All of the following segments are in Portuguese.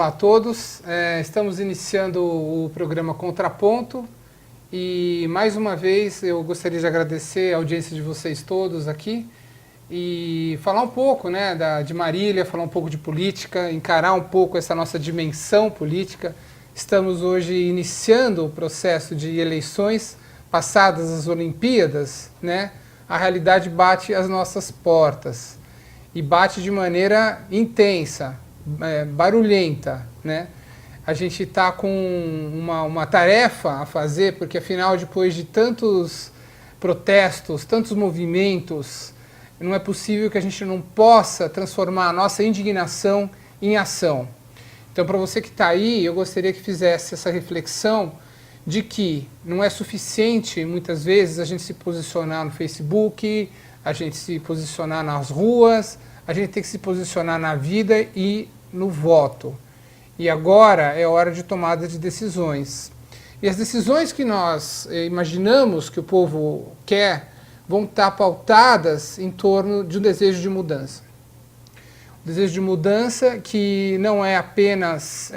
Olá a todos, estamos iniciando o programa Contraponto e mais uma vez eu gostaria de agradecer a audiência de vocês todos aqui e falar um pouco de Marília, falar um pouco de política, encarar um pouco essa nossa dimensão política. Estamos hoje iniciando o processo de eleições, passadas as Olimpíadas, a realidade bate às nossas portas e bate de maneira intensa, barulhenta, A gente está com uma tarefa a fazer, porque afinal, depois de tantos protestos, tantos movimentos, não é possível que a gente não possa transformar a nossa indignação em ação. Então, para você que está aí, eu gostaria que fizesse essa reflexão de que não é suficiente, muitas vezes, a gente se posicionar no Facebook, a gente se posicionar nas ruas, a gente tem que se posicionar na vida e no voto. E agora é hora de tomada de decisões. E as decisões que nós imaginamos que o povo quer vão estar pautadas em torno de um desejo de mudança. Um desejo de mudança que não é apenas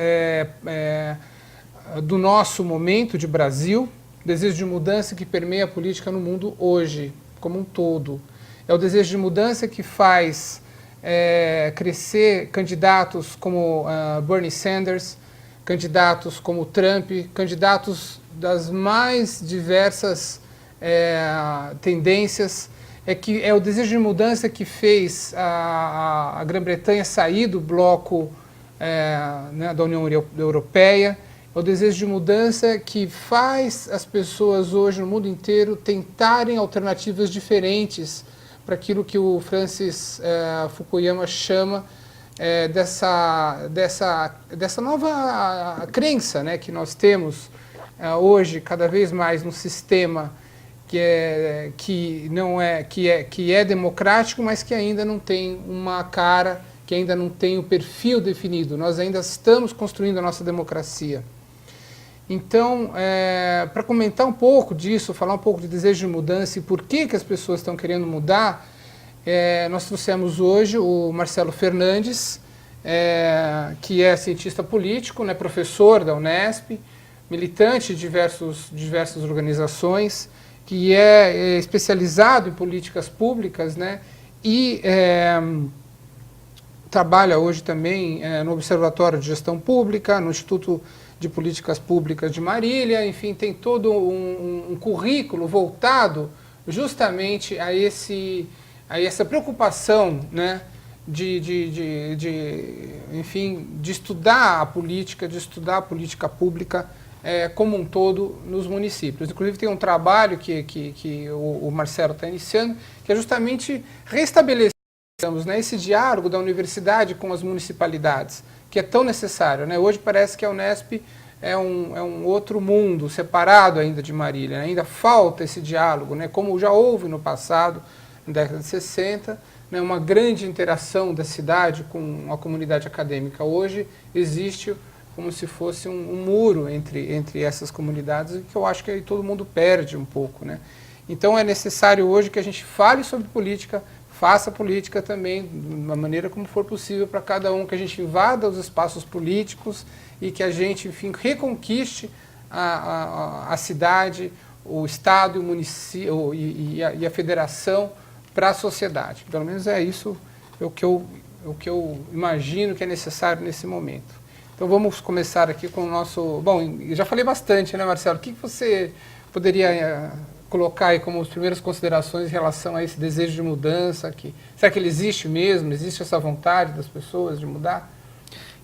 do nosso momento de Brasil, desejo de mudança que permeia a política no mundo hoje, como um todo. É o desejo de mudança que faz crescer candidatos como Bernie Sanders, candidatos como Trump, candidatos das mais diversas tendências. É o desejo de mudança que fez a Grã-Bretanha sair do bloco da União Europeia. É o desejo de mudança que faz as pessoas hoje no mundo inteiro tentarem alternativas diferentes para aquilo que o Francis Fukuyama chama dessa nova crença que nós temos hoje cada vez mais no sistema que é democrático, mas que ainda não tem uma cara, que ainda não tem o perfil definido. Nós ainda estamos construindo a nossa democracia. Então, para comentar um pouco disso, falar um pouco de desejo de mudança e por que as pessoas estão querendo mudar, nós trouxemos hoje o Marcelo Fernandes, que é cientista político, professor da Unesp, militante de diversas organizações, que é especializado em políticas públicas, e trabalha hoje também no Observatório de Gestão Pública, no Instituto de Políticas Públicas de Marília. Enfim, tem todo um currículo voltado justamente a essa preocupação, de estudar a política pública como um todo nos municípios. Inclusive tem um trabalho que o Marcelo está iniciando, que é justamente restabelecer esse diálogo da universidade com as municipalidades, que é tão necessário. Hoje parece que a Unesp é um outro mundo, separado ainda de Marília. Ainda falta esse diálogo, como já houve no passado, na década de 60, uma grande interação da cidade com a comunidade acadêmica. Hoje existe como se fosse um muro entre essas comunidades, que eu acho que aí todo mundo perde um pouco. Então é necessário hoje que a gente fale sobre política, faça política também, da maneira como for possível para cada um, que a gente invada os espaços políticos e que a gente, enfim, reconquiste a cidade, o Estado, o município e a federação para a sociedade. Pelo menos é isso o que eu imagino que é necessário nesse momento. Então vamos começar aqui com o nosso... Bom, eu já falei bastante, Marcelo? O que você poderia colocar aí como as primeiras considerações em relação a esse desejo de mudança? Será que ele existe mesmo? Existe essa vontade das pessoas de mudar?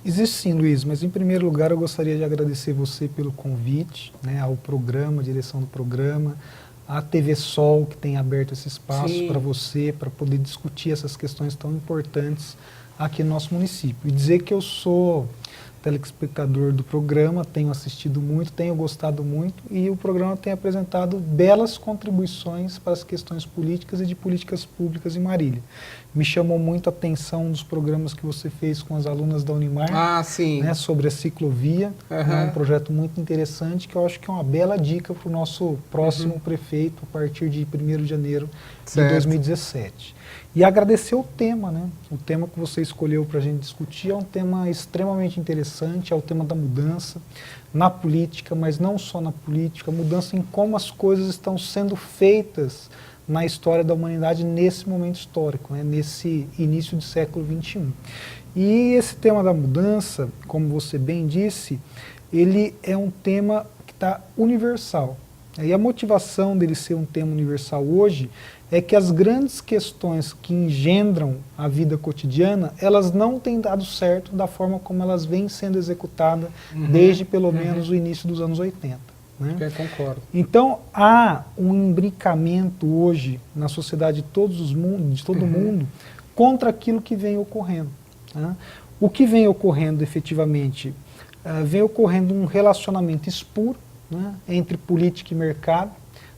Existe sim, Luiz, mas em primeiro lugar eu gostaria de agradecer você pelo convite, ao programa, a direção do programa, a TV Sol, que tem aberto esse espaço para você, para poder discutir essas questões tão importantes aqui no nosso município. E dizer que eu sou telespectador do programa, tenho assistido muito, tenho gostado muito, e o programa tem apresentado belas contribuições para as questões políticas e de políticas públicas em Marília. Me chamou muito a atenção dos programas que você fez com as alunas da Unimar, sim. né, sobre a ciclovia. É um projeto muito interessante que eu acho que é uma bela dica para o nosso próximo prefeito a partir de 1º de janeiro de 2017. E agradecer o tema, né? O tema que você escolheu para a gente discutir é um tema extremamente interessante, é o tema da mudança na política, mas não só na política, mudança em como as coisas estão sendo feitas na história da humanidade nesse momento histórico, né? Nesse início do século XXI. E esse tema da mudança, como você bem disse, ele é um tema que está universal. E a motivação dele ser um tema universal hoje é que as grandes questões que engendram a vida cotidiana, elas não têm dado certo da forma como elas vêm sendo executadas desde pelo menos o início dos anos 80. Né? Eu concordo. Então, há um imbricamento hoje na sociedade de todo mundo contra aquilo que vem ocorrendo. Né? O que vem ocorrendo efetivamente? Vem ocorrendo um relacionamento espuro, né, entre política e mercado,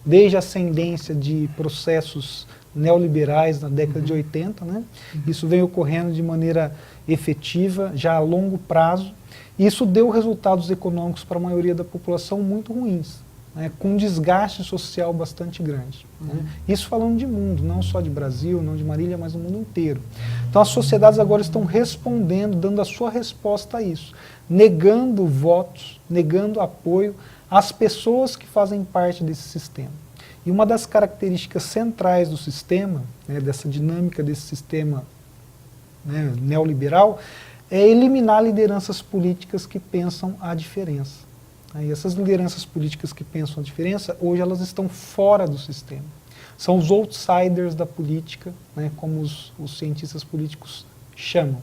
desde a ascendência de processos neoliberais na década de 80, né? Isso vem ocorrendo de maneira efetiva, já a longo prazo, e isso deu resultados econômicos para a maioria da população muito ruins, né? Com um desgaste social bastante grande. Né? Isso falando de mundo, não só de Brasil, não de Marília, mas do mundo inteiro. Então as sociedades agora estão respondendo, dando a sua resposta a isso, negando votos, negando apoio às pessoas que fazem parte desse sistema. E uma das características centrais do sistema, né, dessa dinâmica desse sistema, né, neoliberal, é eliminar lideranças políticas que pensam a diferença. E essas lideranças políticas que pensam a diferença, hoje elas estão fora do sistema. São os outsiders da política, né, como os cientistas políticos chamam.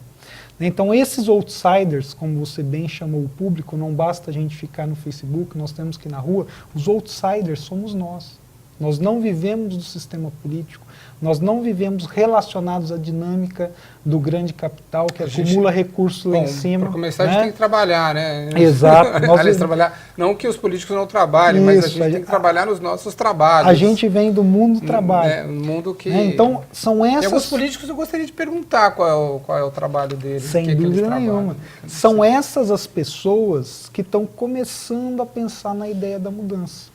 Então esses outsiders, como você bem chamou o público, não basta a gente ficar no Facebook, nós temos que ir na rua, os outsiders somos nós. Nós não vivemos do sistema político, nós não vivemos relacionados à dinâmica do grande capital que acumula recursos lá em cima. Para começar, a gente tem que trabalhar, né? Exato. Aliás, trabalhar, não que os políticos não trabalhem, mas a gente tem que trabalhar nos nossos trabalhos. A gente vem do mundo do trabalho. Um mundo que... Então, são essas... E alguns políticos eu gostaria de perguntar qual é o trabalho deles. Sem dúvida nenhuma. São essas as pessoas que estão começando a pensar na ideia da mudança.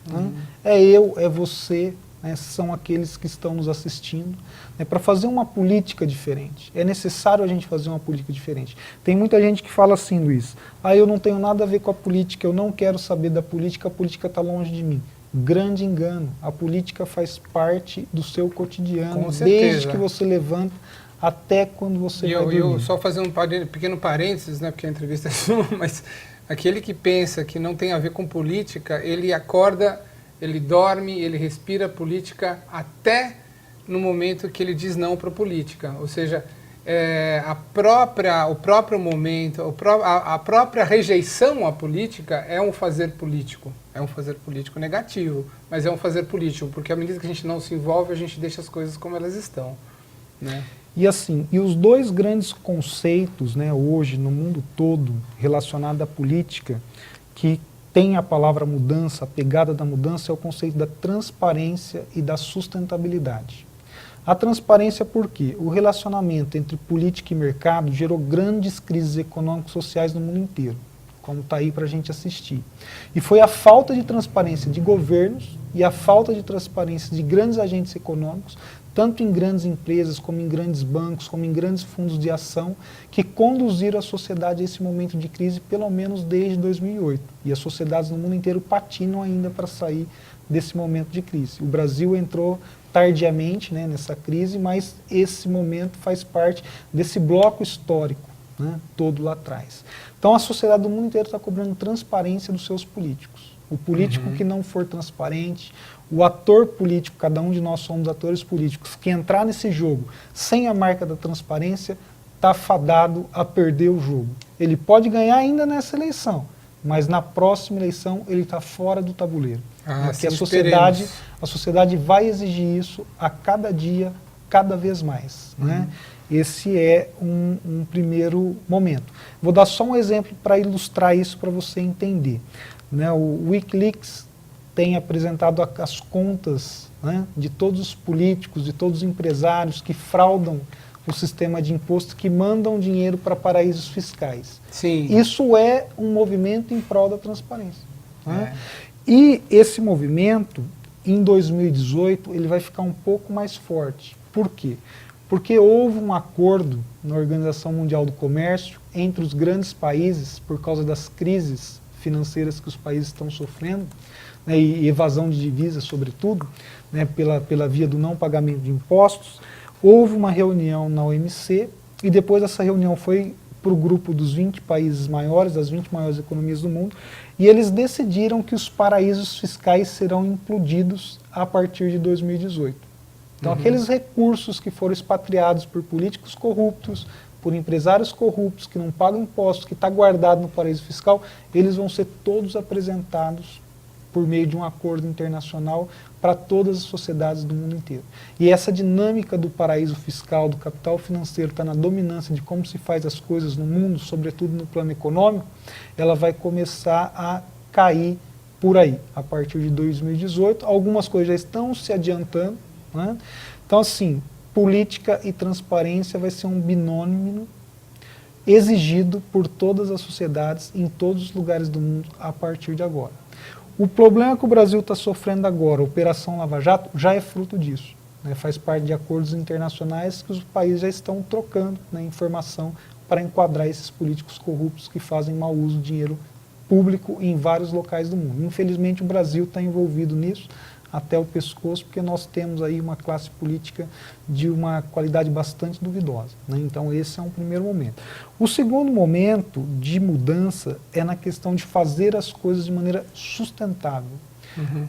Né? É eu, é você, né? São aqueles que estão nos assistindo. Né? Para fazer uma política diferente, é necessário a gente fazer uma política diferente. Tem muita gente que fala assim, Luiz, eu não tenho nada a ver com a política, eu não quero saber da política, a política está longe de mim. Grande engano, a política faz parte do seu cotidiano, desde que você levanta até quando você vai dormir. Eu só fazer um pequeno parênteses, né, porque a entrevista é sua, mas aquele que pensa que não tem a ver com política, ele acorda, ele dorme, ele respira política até no momento que ele diz não para a política. Ou seja, o próprio momento, a própria rejeição à política é um fazer político. É um fazer político negativo, mas é um fazer político, porque à medida que a gente não se envolve, a gente deixa as coisas como elas estão. Né? E assim, e os dois grandes conceitos, né, hoje no mundo todo relacionado à política, que tem a palavra mudança, a pegada da mudança, é o conceito da transparência e da sustentabilidade. A transparência por quê? O relacionamento entre política e mercado gerou grandes crises econômicas e sociais no mundo inteiro, como está aí para a gente assistir. E foi a falta de transparência de governos e a falta de transparência de grandes agentes econômicos, tanto em grandes empresas, como em grandes bancos, como em grandes fundos de ação, que conduziram a sociedade a esse momento de crise, pelo menos desde 2008. E as sociedades no mundo inteiro patinam ainda para sair desse momento de crise. O Brasil entrou tardiamente, né, nessa crise, mas esse momento faz parte desse bloco histórico, né, todo lá atrás. Então a sociedade do mundo inteiro está cobrando transparência dos seus políticos. O político que não for transparente, o ator político, cada um de nós somos atores políticos, que entrar nesse jogo sem a marca da transparência, está fadado a perder o jogo. Ele pode ganhar ainda nessa eleição, mas na próxima eleição ele está fora do tabuleiro. Porque a sociedade vai exigir isso a cada dia, cada vez mais. Né? Esse é um primeiro momento. Vou dar só um exemplo para ilustrar isso, para você entender. Né? O Wikileaks tem apresentado as contas, né, de todos os políticos, de todos os empresários que fraudam o sistema de imposto, que mandam dinheiro para paraísos fiscais. Sim. Isso é um movimento em prol da transparência. Né? E esse movimento, em 2018, ele vai ficar um pouco mais forte. Por quê? Porque houve um acordo na Organização Mundial do Comércio entre os grandes países, por causa das crises financeiras que os países estão sofrendo, né, e evasão de divisas, sobretudo, né, pela via do não pagamento de impostos. Houve uma reunião na OMC e depois essa reunião foi para o grupo dos 20 países maiores, das 20 maiores economias do mundo, e eles decidiram que os paraísos fiscais serão implodidos a partir de 2018. Então, aqueles recursos que foram expatriados por políticos corruptos, por empresários corruptos, que não pagam impostos, que está guardado no paraíso fiscal, eles vão ser todos apresentados por meio de um acordo internacional para todas as sociedades do mundo inteiro. E essa dinâmica do paraíso fiscal, do capital financeiro, está na dominância de como se faz as coisas no mundo, sobretudo no plano econômico, ela vai começar a cair por aí, a partir de 2018. Algumas coisas já estão se adiantando, né? Então, assim, política e transparência vai ser um binômio exigido por todas as sociedades, em todos os lugares do mundo, a partir de agora. O problema que o Brasil está sofrendo agora, a Operação Lava Jato, já é fruto disso. Né? Faz parte de acordos internacionais que os países já estão trocando, né, informação para enquadrar esses políticos corruptos que fazem mau uso do dinheiro público em vários locais do mundo. Infelizmente, o Brasil está envolvido nisso até o pescoço, porque nós temos aí uma classe política de uma qualidade bastante duvidosa. Né? Então, esse é um primeiro momento. O segundo momento de mudança é na questão de fazer as coisas de maneira sustentável,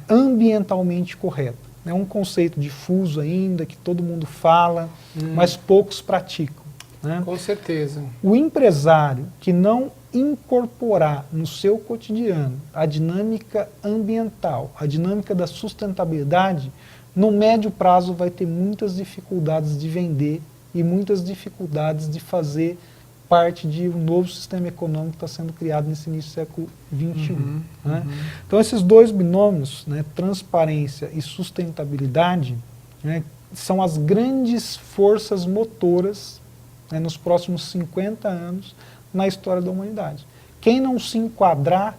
ambientalmente correta. É um conceito difuso ainda, que todo mundo fala, mas poucos praticam. Né? Com certeza. O empresário que não incorporar no seu cotidiano a dinâmica ambiental, a dinâmica da sustentabilidade, no médio prazo vai ter muitas dificuldades de vender e muitas dificuldades de fazer parte de um novo sistema econômico que está sendo criado nesse início do século XXI. Né? Então, esses dois binômios, né, transparência e sustentabilidade, né, são as grandes forças motoras, né, nos próximos 50 anos na história da humanidade. Quem não se enquadrar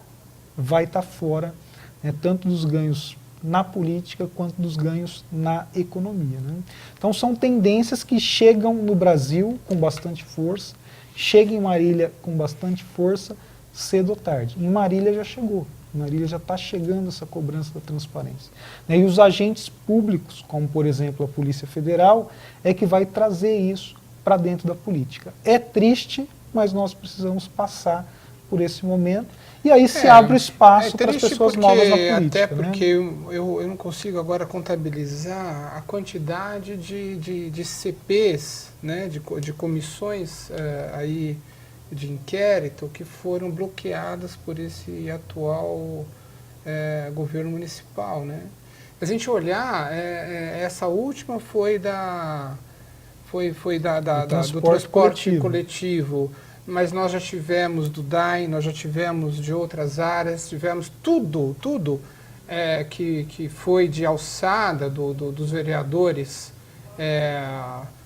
vai estar fora, né, tanto dos ganhos na política quanto dos ganhos na economia. Né? Então são tendências que chegam no Brasil com bastante força, chegam em Marília com bastante força, cedo ou tarde. Em Marília já chegou. Em Marília já está chegando essa cobrança da transparência. E os agentes públicos, como por exemplo a Polícia Federal, é que vai trazer isso para dentro da política. É triste, mas nós precisamos passar por esse momento, e aí se abre o espaço para as pessoas novas na política. Até porque, né? eu não consigo agora contabilizar a quantidade de CPs, né, de comissões aí de inquérito que foram bloqueadas por esse atual governo municipal. Né? Se a gente olhar, essa última foi do transporte coletivo, mas nós já tivemos do DAI, nós já tivemos de outras áreas, tivemos tudo que foi de alçada dos vereadores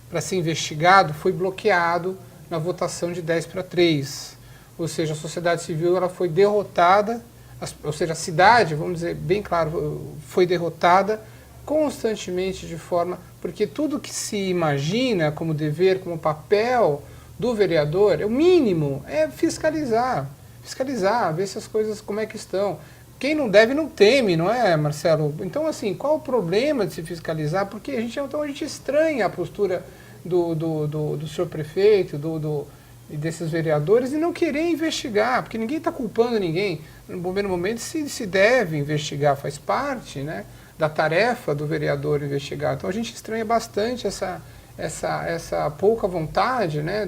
para ser investigado, foi bloqueado na votação de 10-3. Ou seja, a sociedade civil ela foi derrotada, ou seja, a cidade, vamos dizer bem claro, foi derrotada constantemente de forma... Porque tudo que se imagina como dever, como papel do vereador, o mínimo é fiscalizar, ver se as coisas como é que estão. Quem não deve não teme, não é, Marcelo? Então, assim, qual o problema de se fiscalizar? Porque a gente estranha a postura do senhor prefeito, e desses vereadores, e não querer investigar, porque ninguém está culpando ninguém. No primeiro momento se deve investigar, faz parte, né, da tarefa do vereador investigar. Então a gente estranha bastante essa pouca vontade, né,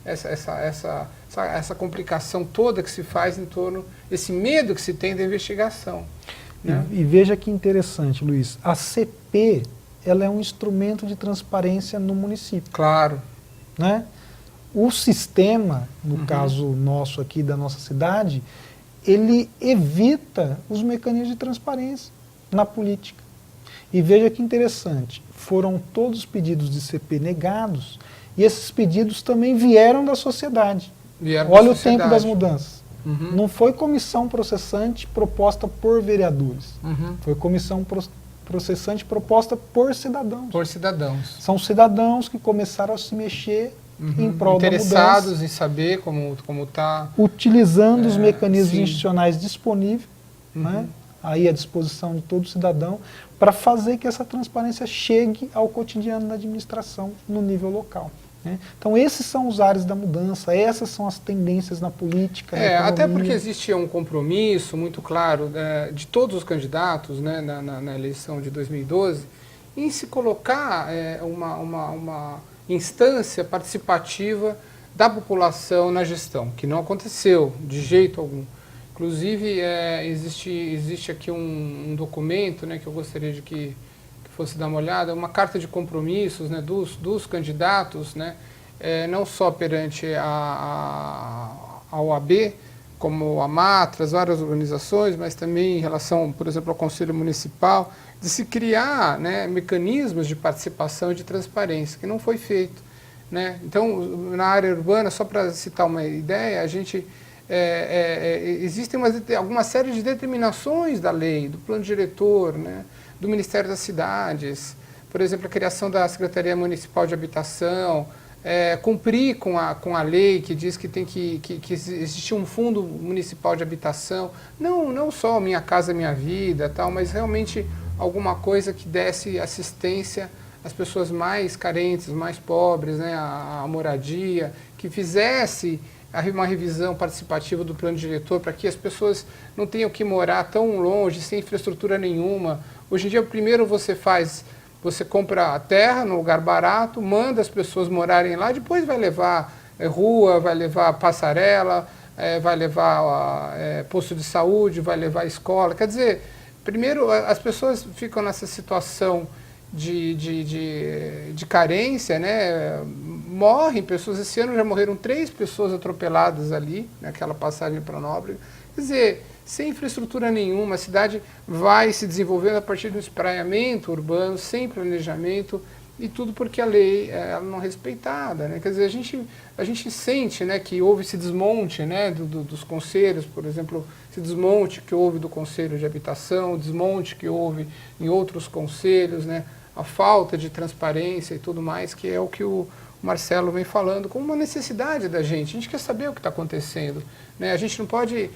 essa complicação toda que se faz em torno, esse medo que se tem da investigação. Né? E veja que interessante, Luiz, a CP ela é um instrumento de transparência no município. Claro. Né? O sistema, no caso nosso aqui da nossa cidade, ele evita os mecanismos de transparência na política. E veja que interessante, foram todos os pedidos de CP negados, e esses pedidos também vieram da sociedade. Olha o tempo das mudanças. Não foi comissão processante proposta por vereadores, foi comissão processante proposta por cidadãos. Por cidadãos. São cidadãos que começaram a se mexer em prol da mudança. Interessados em saber como está. Utilizando os mecanismos institucionais disponíveis, né, aí à disposição de todo cidadão, para fazer que essa transparência chegue ao cotidiano da administração no nível local. Né? Então esses são os ares da mudança, essas são as tendências na política, na economia. Até porque existia um compromisso muito claro de todos os candidatos, né, na eleição de 2012, em se colocar uma instância participativa da população na gestão, que não aconteceu de jeito algum. Inclusive, existe aqui um documento, né, que eu gostaria de que fosse dar uma olhada, uma carta de compromissos, né, dos candidatos, né, não só perante a OAB, como a Matras, várias organizações, mas também em relação, por exemplo, ao Conselho Municipal, de se criar, né, mecanismos de participação e de transparência, que não foi feito. Né? Então, na área urbana, só para citar uma ideia, a gente... existem alguma série de determinações da lei, do plano diretor, né, do Ministério das Cidades, por exemplo, a criação da Secretaria Municipal de Habitação, cumprir com a lei que diz que tem que existir um fundo municipal de habitação, não só Minha Casa Minha Vida, tal, mas realmente alguma coisa que desse assistência às pessoas mais carentes, mais pobres, né, a moradia, que fizesse uma revisão participativa do plano diretor para que as pessoas não tenham que morar tão longe, sem infraestrutura nenhuma. Hoje em dia, primeiro você compra a terra num lugar barato, manda as pessoas morarem lá, depois vai levar rua, vai levar passarela, vai levar posto de saúde, vai levar escola. Quer dizer, primeiro as pessoas ficam nessa situação de carência, né? Morrem pessoas, esse ano já morreram 3 pessoas atropeladas ali, naquela passagem para Nóbrega. Quer dizer, sem infraestrutura nenhuma, a cidade vai se desenvolvendo a partir de um espraiamento urbano, sem planejamento, e tudo porque a lei ela não é respeitada. Né? Quer dizer, a gente sente, né, que houve esse desmonte, né, dos conselhos, por exemplo, esse desmonte que houve do Conselho de Habitação, o desmonte que houve em outros conselhos, né, a falta de transparência e tudo mais, que é o que o Marcelo vem falando, como uma necessidade da gente. A gente quer saber o que está acontecendo. Né? A gente não pode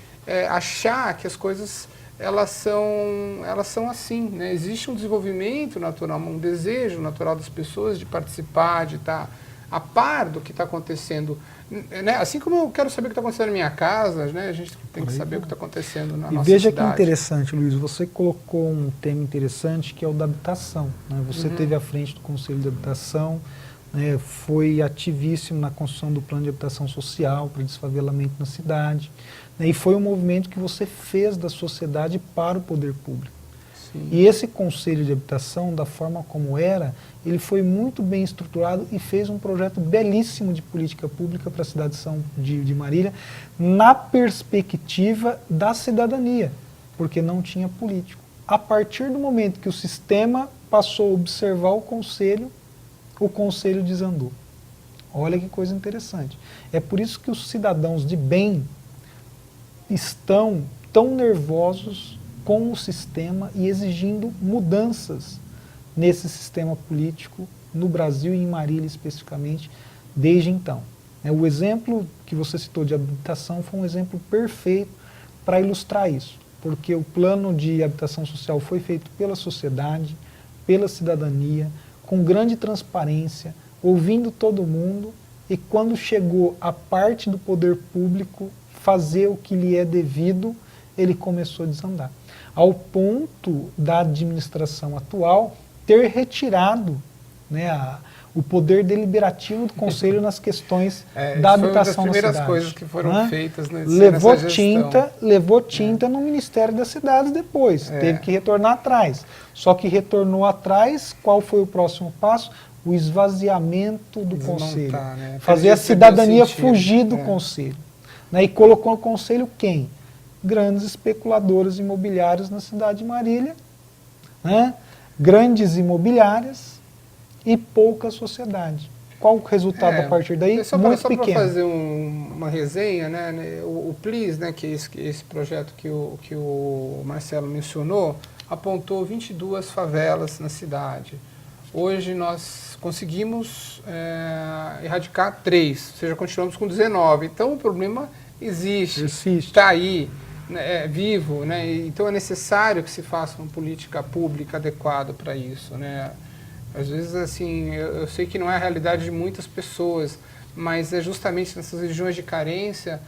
achar que as coisas elas são assim. Né? Existe um desenvolvimento natural, um desejo natural das pessoas de participar, de estar a par do que está acontecendo. Né? Assim como eu quero saber o que está acontecendo na minha casa, né? A gente tem que saber o que está acontecendo na nossa cidade. E veja que interessante, Luiz, você colocou um tema interessante que é o da habitação. Né? Você esteve à frente do Conselho de Habitação, né? Foi ativíssimo na construção do plano de habitação social para desfavelamento na cidade. Né? E foi um movimento que você fez da sociedade para o poder público. Sim. E esse Conselho de Habitação, da forma como era, ele foi muito bem estruturado e fez um projeto belíssimo de política pública para a cidade de Marília, na perspectiva da cidadania, porque não tinha político. A partir do momento que o sistema passou a observar o Conselho desandou. Olha que coisa interessante. É por isso que os cidadãos de bem estão tão nervosos com o sistema e exigindo mudanças nesse sistema político no Brasil e em Marília especificamente, desde então. O exemplo que você citou de habitação foi um exemplo perfeito para ilustrar isso, porque o plano de habitação social foi feito pela sociedade, pela cidadania, com grande transparência, ouvindo todo mundo, e quando chegou a parte do poder público fazer o que lhe é devido, ele começou a desandar. Ao ponto da administração atual ter retirado, né, o poder deliberativo do Conselho nas questões da habitação na cidade. Foi uma das primeiras coisas que foram feitas nessa gestão. Levou tinta no Ministério das Cidades depois, teve que retornar atrás. Só que retornou atrás, qual foi o próximo passo? O esvaziamento do Conselho. Né? Fazer a cidadania fugir do Conselho. Né? E colocou no Conselho quem? grandes especuladores imobiliários na cidade de Marília, né? Grandes imobiliárias e pouca sociedade. Qual o resultado a partir daí? Muito pequeno. Só para fazer uma resenha, né, o PLIS, né, que é esse projeto que o Marcelo mencionou, apontou 22 favelas na cidade. Hoje nós conseguimos erradicar 3, ou seja, continuamos com 19. Então o problema existe. Está aí, né, vivo, né, então é necessário que se faça uma política pública adequada para isso, né. Às vezes, assim, eu sei que não é a realidade de muitas pessoas, mas é justamente nessas regiões de carência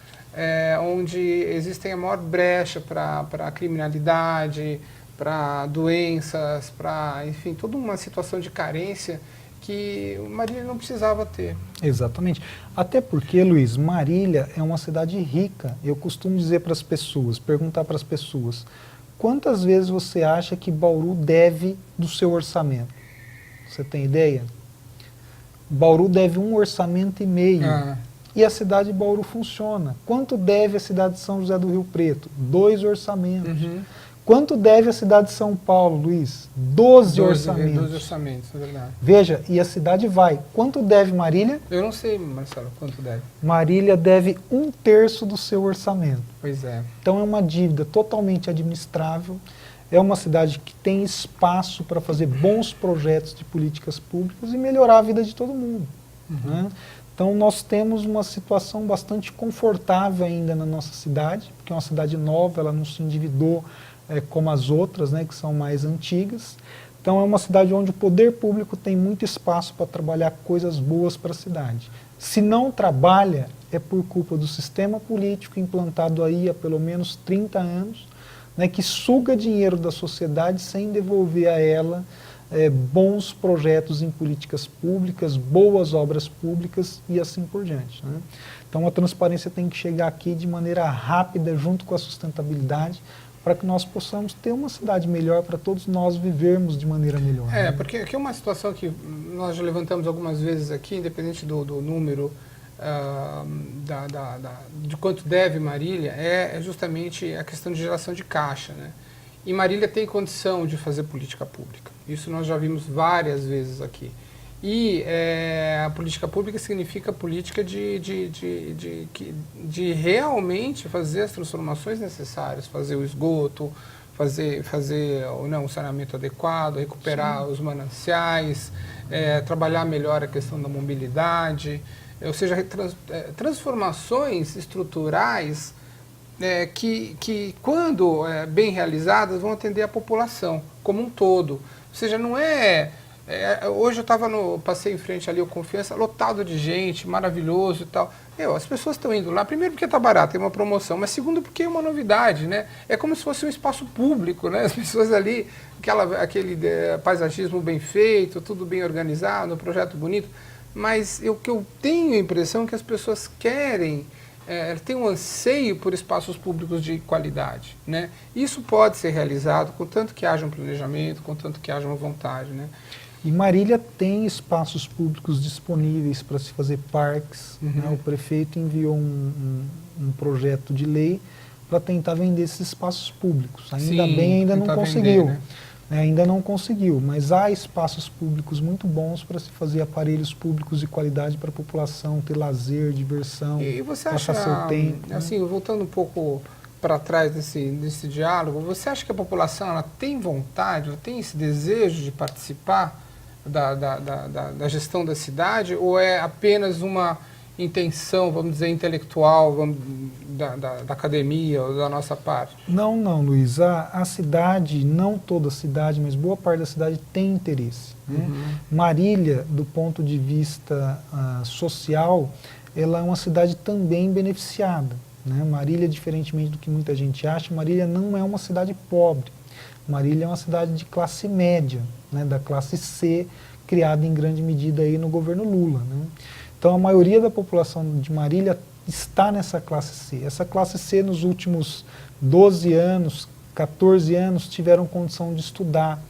onde existem a maior brecha para a criminalidade, para doenças, para, enfim, toda uma situação de carência que Marília não precisava ter. Exatamente. Até porque, Luiz, Marília é uma cidade rica. Eu costumo dizer para as pessoas, perguntar para as pessoas, quantas vezes você acha que Bauru deve do seu orçamento? Você tem ideia? Bauru deve 1,5 orçamento. E a cidade de Bauru funciona. Quanto deve a cidade de São José do Rio Preto? 2 orçamentos. Quanto deve a cidade de São Paulo, Luiz? 12 orçamentos. 12 orçamentos, é verdade. Veja, e a cidade vai. Quanto deve Marília? Eu não sei, Marcelo, quanto deve. Marília deve 1/3 do seu orçamento. Pois é. Então é uma dívida totalmente administrável. É uma cidade que tem espaço para fazer bons projetos de políticas públicas e melhorar a vida de todo mundo. Né? Então nós temos uma situação bastante confortável ainda na nossa cidade, porque é uma cidade nova, ela não se endividou como as outras, né, que são mais antigas. Então é uma cidade onde o poder público tem muito espaço para trabalhar coisas boas para a cidade. Se não trabalha, é por culpa do sistema político implantado aí há pelo menos 30 anos, né, que suga dinheiro da sociedade sem devolver a ela bons projetos em políticas públicas, boas obras públicas e assim por diante. Né? Então a transparência tem que chegar aqui de maneira rápida, junto com a sustentabilidade, para que nós possamos ter uma cidade melhor, para todos nós vivermos de maneira melhor. Né? Porque aqui é uma situação que nós já levantamos algumas vezes aqui, independente do número de quanto deve Marília, é justamente a questão de geração de caixa, né? E Marília tem condição de fazer política pública. Isso nós já vimos várias vezes aqui. E a política pública significa política de realmente fazer as transformações necessárias, fazer o esgoto, fazer um saneamento adequado, recuperar os mananciais, trabalhar melhor a questão da mobilidade, ou seja, transformações estruturais que quando bem realizadas, vão atender a população como um todo. Ou seja, não hoje eu passei em frente ali, o Confiança, lotado de gente, maravilhoso e tal. As pessoas estão indo lá, primeiro porque está barato, tem uma promoção, mas segundo porque é uma novidade, né? É como se fosse um espaço público, né? As pessoas ali, aquele paisagismo bem feito, tudo bem organizado, um projeto bonito. Mas o que eu tenho a impressão é que as pessoas querem, têm um anseio por espaços públicos de qualidade, né? Isso pode ser realizado contanto que haja um planejamento, contanto que haja uma vontade, né? E Marília tem espaços públicos disponíveis para se fazer parques. Né? O prefeito enviou um projeto de lei para tentar vender esses espaços públicos. Ainda não conseguiu. Vender, né? Ainda não conseguiu, mas há espaços públicos muito bons para se fazer aparelhos públicos de qualidade para a população ter lazer, diversão, e você passar seu tempo. Assim, voltando um pouco para trás desse diálogo, você acha que a população ela tem vontade, ela tem esse desejo de participar da gestão da cidade, ou é apenas uma intenção, vamos dizer, intelectual da academia ou da nossa parte? Não, Luiz. A cidade, não toda a cidade, mas boa parte da cidade tem interesse. Né? Marília, do ponto de vista social, ela é uma cidade também beneficiada. Né? Marília, diferentemente do que muita gente acha, Marília não é uma cidade pobre. Marília é uma cidade de classe média, né? Da classe C, criada em grande medida aí no governo Lula. Né? Então a maioria da população de Marília está nessa classe C. Essa classe C nos últimos 12 anos, 14 anos, tiveram condição de estudar,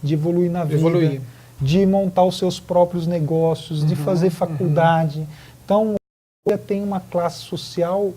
de evoluir na vida, de montar os seus próprios negócios, de fazer faculdade. Então Marília tem uma classe social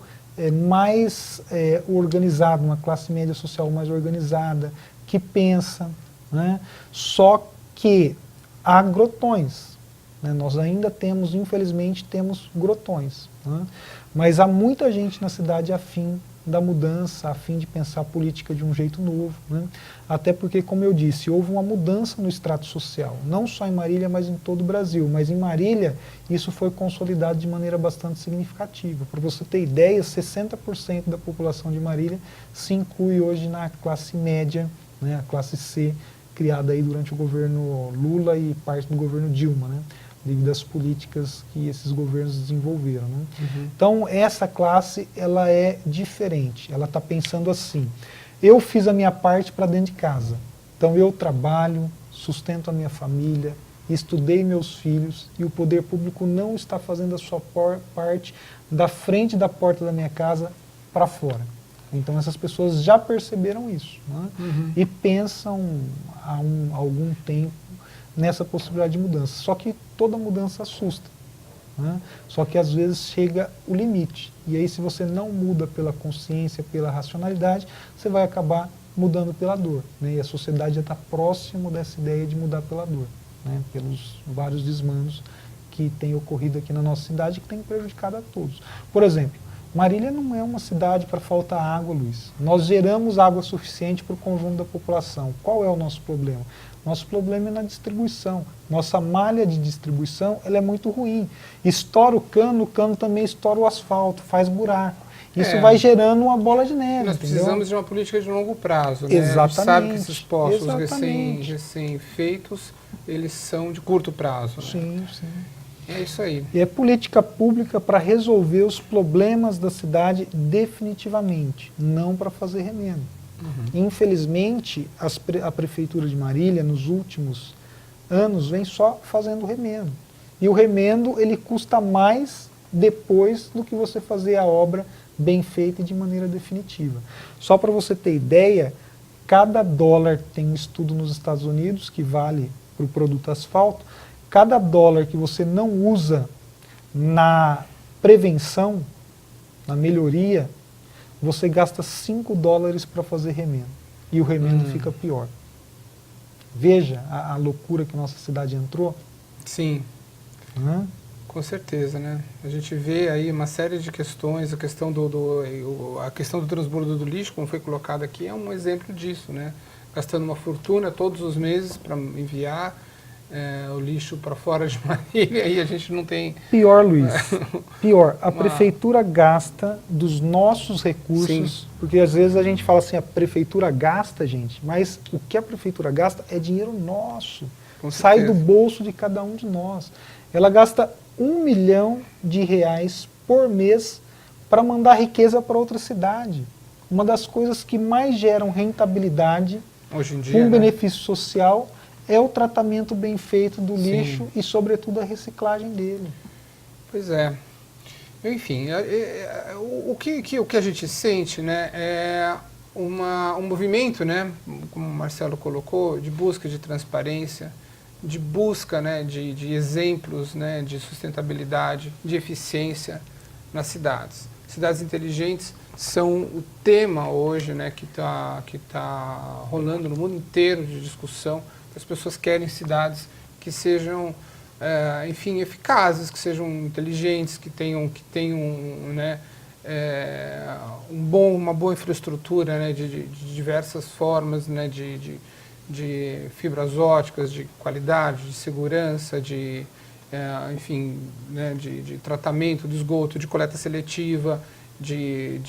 mais organizada, uma classe média social mais organizada, que pensa, né? Só que há grotões, né? Nós ainda temos, infelizmente, temos grotões, né? Mas há muita gente na cidade afim da mudança, a fim de pensar a política de um jeito novo, né? Até porque, como eu disse, houve uma mudança no extrato social, não só em Marília, mas em todo o Brasil. Mas em Marília, isso foi consolidado de maneira bastante significativa. Para você ter ideia, 60% da população de Marília se inclui hoje na classe média, né, a classe C, criada aí durante o governo Lula e parte do governo Dilma, né? Devido às políticas que esses governos desenvolveram, né? Então, essa classe, ela é diferente, ela está pensando assim, eu fiz a minha parte para dentro de casa, então eu trabalho, sustento a minha família, estudei meus filhos e o poder público não está fazendo a sua parte da frente da porta da minha casa para fora. Então, essas pessoas já perceberam isso, né? E pensam há algum tempo nessa possibilidade de mudança. Só que toda mudança assusta, né? Só que às vezes chega o limite. E aí, se você não muda pela consciência, pela racionalidade, você vai acabar mudando pela dor, né? E a sociedade já está próximo dessa ideia de mudar pela dor, né? Pelos vários desmandos que têm ocorrido aqui na nossa cidade, que têm prejudicado a todos. Por exemplo, Marília não é uma cidade para faltar água, Luiz. Nós geramos água suficiente para o conjunto da população. Qual é o nosso problema? Nosso problema é na distribuição. Nossa malha de distribuição, ela é muito ruim. Estoura o cano também estoura o asfalto, faz buraco. Isso vai gerando uma bola de neve. Nós precisamos de uma política de longo prazo, né? Exatamente. A gente sabe que esses poços recém-feitos, eles são de curto prazo, né? Sim, sim. É isso aí. E é política pública para resolver os problemas da cidade definitivamente, não para fazer remendo. Infelizmente, a Prefeitura de Marília, nos últimos anos, vem só fazendo remendo. E o remendo, ele custa mais depois do que você fazer a obra bem feita e de maneira definitiva. Só para você ter ideia, cada dólar, tem um estudo nos Estados Unidos que vale para o produto asfalto, cada dólar que você não usa na prevenção, na melhoria, você gasta 5 dólares para fazer remendo. E o remendo fica pior. Veja a loucura que nossa cidade entrou. Sim, com certeza, né? A gente vê aí uma série de questões, a questão do transbordo do lixo, como foi colocado aqui, é um exemplo disso, né? Gastando uma fortuna todos os meses para enviar o lixo para fora de Marília, e a gente não tem... Pior, Luiz, pior, a prefeitura gasta dos nossos recursos, Sim. Porque às vezes a gente fala assim, a prefeitura gasta, gente, mas o que a prefeitura gasta é dinheiro nosso, sai do bolso de cada um de nós. Ela gasta R$1 milhão por mês para mandar riqueza para outra cidade. Uma das coisas que mais geram rentabilidade, hoje em dia, com benefício social, é o tratamento bem feito do lixo e, sobretudo, a reciclagem dele. Pois é. Enfim, o que a gente sente, né, é um movimento, né, como o Marcelo colocou, de busca de transparência, de busca, né, de exemplos, né, de sustentabilidade, de eficiência nas cidades. Cidades inteligentes são o tema hoje, né, que tá rolando no mundo inteiro de discussão. As pessoas querem cidades que sejam, enfim, eficazes, que sejam inteligentes, que tenham né, uma boa infraestrutura, né, de diversas formas, né, de fibras óticas, de qualidade, de segurança, enfim, né, de tratamento do esgoto, de coleta seletiva, de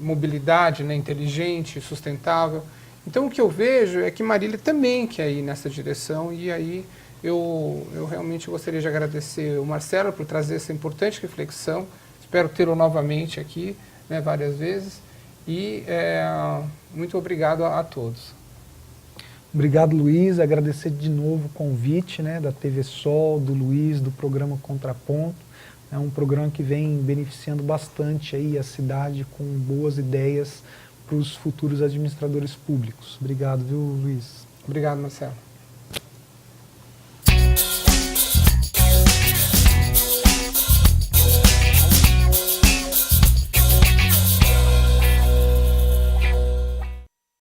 mobilidade, né, inteligente, sustentável. Então, o que eu vejo é que Marília também quer ir nessa direção, e aí eu realmente gostaria de agradecer o Marcelo por trazer essa importante reflexão. Espero tê-lo novamente aqui, né, várias vezes, e muito obrigado a todos. Obrigado, Luiz. Agradecer de novo o convite, né, da TV Sol, do Luiz, do programa Contraponto. É um programa que vem beneficiando bastante aí a cidade com boas ideias para os futuros administradores públicos. Obrigado, viu, Luiz? Obrigado, Marcelo.